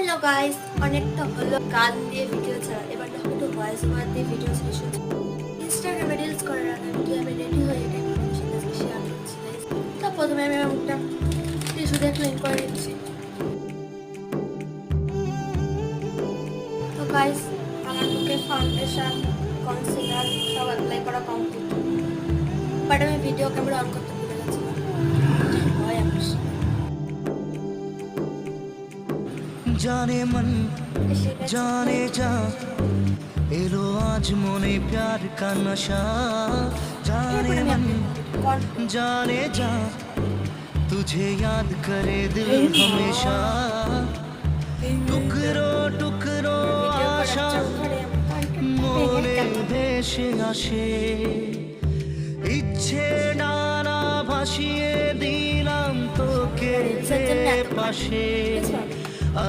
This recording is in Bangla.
হ্যালো গাইস, অনেকটা হলো গান দিয়ে ভিডিও ছাড়া। এবার দেখো একটু ভয়েস ওভার দিয়ে ভিডিও সেশন। ইনস্টাগ্রামে রিলস করার আগে আমি কিভাবে রেডি হয়ে এটা আপনাদের সাথে আজকে শেয়ার করছি গাইস। তো প্রথমে আমি আমার মুখটা টিস্যু দিয়ে ক্লিন করে নিচ্ছি। তো গাইস, আমার মুখে ফাউন্ডেশন, কনসিলার সব অ্যাপ্লাই করা কমপ্লিট, বাট আমি ভিডিও ক্যামেরা অন করতে ভুলে গেছিলাম। ভয় আমার जाने मन जाने जा एलो आज मोने प्यार का नशा जाने मन जाने जा तुझे याद करे दिल हमेशा टुकरो टुकरो आशा मोने ভেসে আসে ইচ্ছে ডানা ভাসিয়ে দিলাম তোকে পাশে